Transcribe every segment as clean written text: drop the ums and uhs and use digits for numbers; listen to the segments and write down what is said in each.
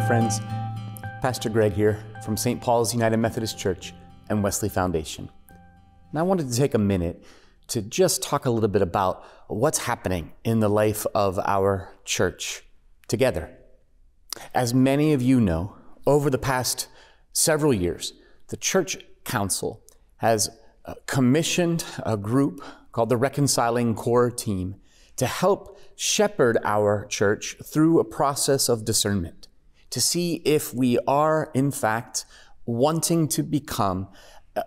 friends. Pastor Greg here from St. Paul's United Methodist Church and Wesley Foundation. And I wanted to take a minute to just talk a little bit about what's happening in the life of our church together. As many of you know, over the past several years, the Church Council has commissioned a group called the Reconciling Core Team to help shepherd our church through a process of discernment, to see if we are, in fact, wanting to become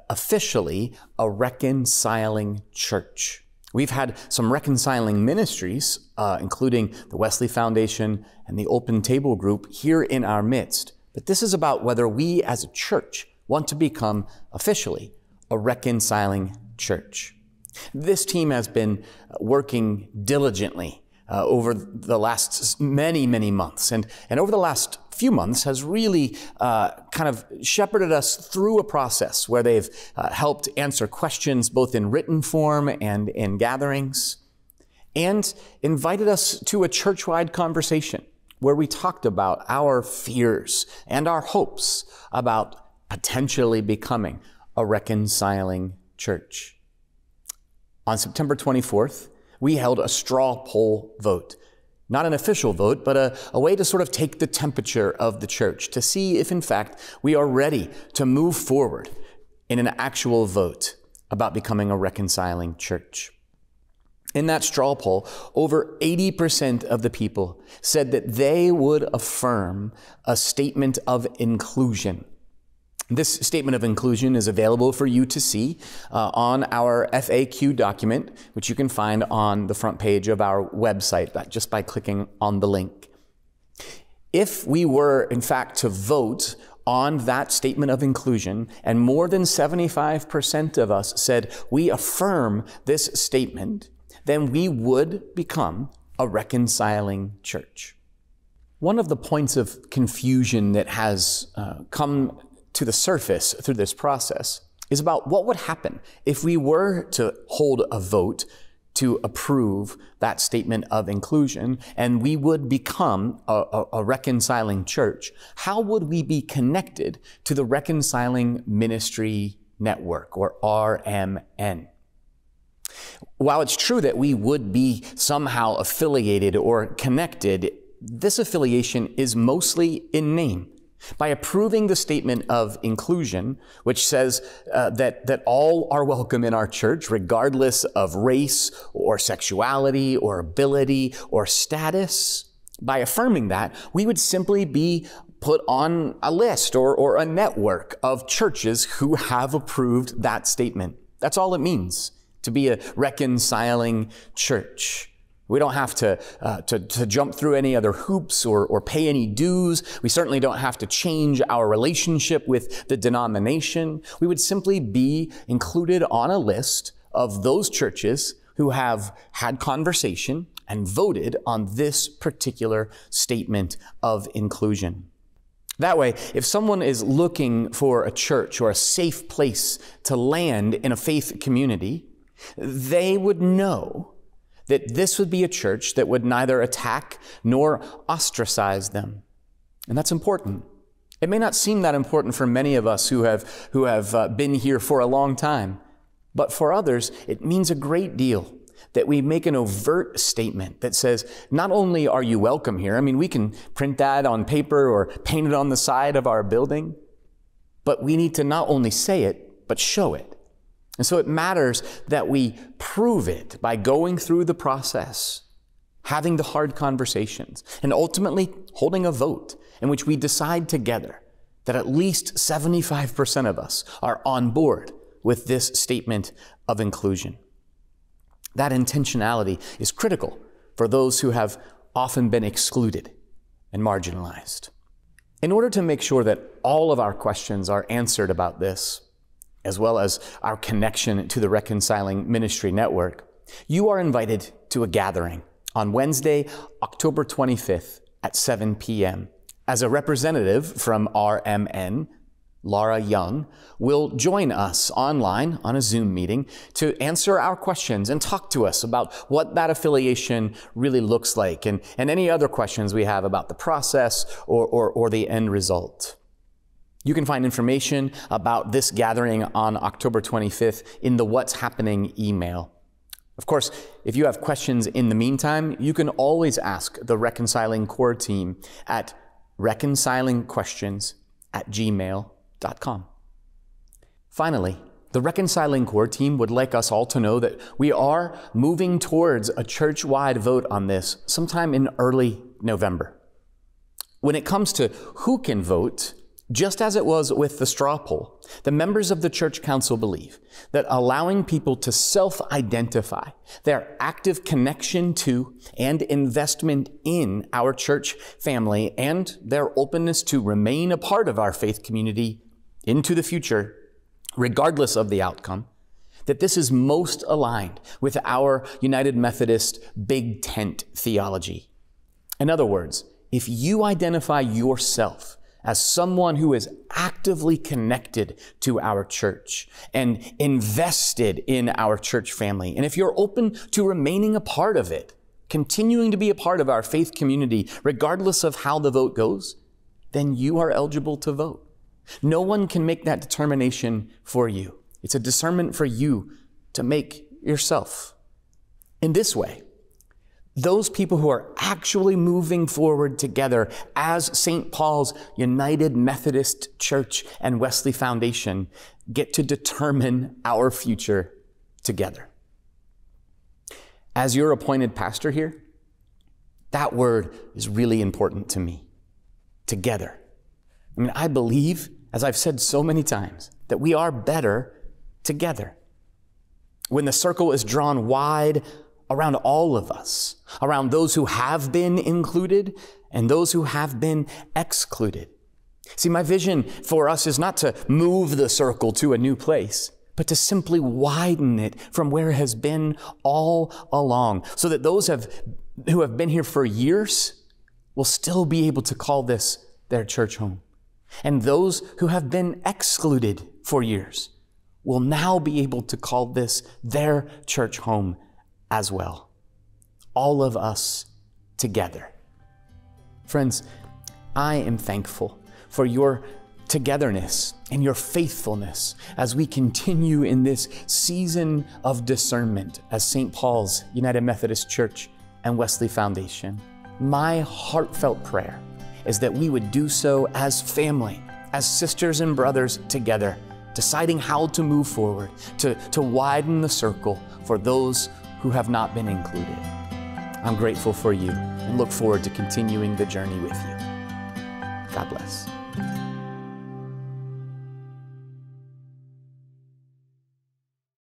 officially a reconciling church. We've had some reconciling ministries, including the Wesley Foundation and the Open Table Group here in our midst. But this is about whether we as a church want to become officially a reconciling church. This team has been working diligently over the last many months, and over the last few months has really kind of shepherded us through a process where they've helped answer questions both in written form and in gatherings, and invited us to a church-wide conversation where we talked about our fears and our hopes about potentially becoming a reconciling church. On September 24th, we held a straw poll vote. Not an official vote, but a way to sort of take the temperature of the church to see if, in fact, we are ready to move forward in an actual vote about becoming a reconciling church. In that straw poll, over 80% of the people said that they would affirm a statement of inclusion. This statement of inclusion is available for you to see on our FAQ document, which you can find on the front page of our website just by clicking on the link. If we were, in fact, to vote on that statement of inclusion, and more than 75% of us said we affirm this statement, then we would become a reconciling church. One of the points of confusion that has come to the surface through this process is about what would happen if we were to hold a vote to approve that statement of inclusion and we would become a reconciling church. How would we be connected to the Reconciling Ministry Network, or RMN? While it's true that we would be somehow affiliated or connected, this affiliation is mostly in name. By approving the statement of inclusion, which says that all are welcome in our church, regardless of race or sexuality or ability or status, by affirming that, we would simply be put on a list or a network of churches who have approved that statement. That's all it means to be a reconciling church. We don't have to jump through any other hoops or pay any dues. We certainly don't have to change our relationship with the denomination. We would simply be included on a list of those churches who have had conversation and voted on this particular statement of inclusion. That way, if someone is looking for a church or a safe place to land in a faith community, they would know that this would be a church that would neither attack nor ostracize them. And that's important. It may not seem that important for many of us who have been here for a long time, but for others, it means a great deal that we make an overt statement that says, not only are you welcome here, I mean, we can print that on paper or paint it on the side of our building, but we need to not only say it, but show it. And so it matters that we prove it by going through the process, having the hard conversations, and ultimately holding a vote in which we decide together that at least 75% of us are on board with this statement of inclusion. That intentionality is critical for those who have often been excluded and marginalized. In order to make sure that all of our questions are answered about this, as well as our connection to the Reconciling Ministry Network, you are invited to a gathering on Wednesday, October 25th at 7 p.m. As a representative from RMN, Laura Young, will join us online on a Zoom meeting to answer our questions and talk to us about what that affiliation really looks like and any other questions we have about the process or the end result. You can find information about this gathering on October 25th in the What's Happening email. Of course, if you have questions in the meantime, you can always ask the Reconciling Core team at reconcilingquestions@gmail.com. Finally, the Reconciling Core team would like us all to know that we are moving towards a church-wide vote on this sometime in early November. When it comes to who can vote, just as it was with the straw poll, the members of the church council believe that allowing people to self-identify their active connection to and investment in our church family and their openness to remain a part of our faith community into the future, regardless of the outcome, that this is most aligned with our United Methodist big tent theology. In other words, if you identify yourself as someone who is actively connected to our church and invested in our church family, and if you're open to remaining a part of it, continuing to be a part of our faith community, regardless of how the vote goes, then you are eligible to vote. No one can make that determination for you. It's a discernment for you to make yourself. In this way, those people who are actually moving forward together as St. Paul's United Methodist Church and Wesley Foundation get to determine our future together. As your appointed pastor here, that word is really important to me. Together. I mean, I believe, as I've said so many times, that we are better together. When the circle is drawn wide around all of us, around those who have been included and those who have been excluded. See, my vision for us is not to move the circle to a new place, but to simply widen it from where it has been all along, so that those who have been here for years will still be able to call this their church home. And those who have been excluded for years will now be able to call this their church home as well. All of us together. Friends, I am thankful for your togetherness and your faithfulness as we continue in this season of discernment as St. Paul's United Methodist Church and Wesley Foundation. My heartfelt prayer is that we would do so as family, as sisters and brothers together, deciding how to move forward, to widen the circle for those who have not been included. I'm grateful for you and look forward to continuing the journey with you. God bless.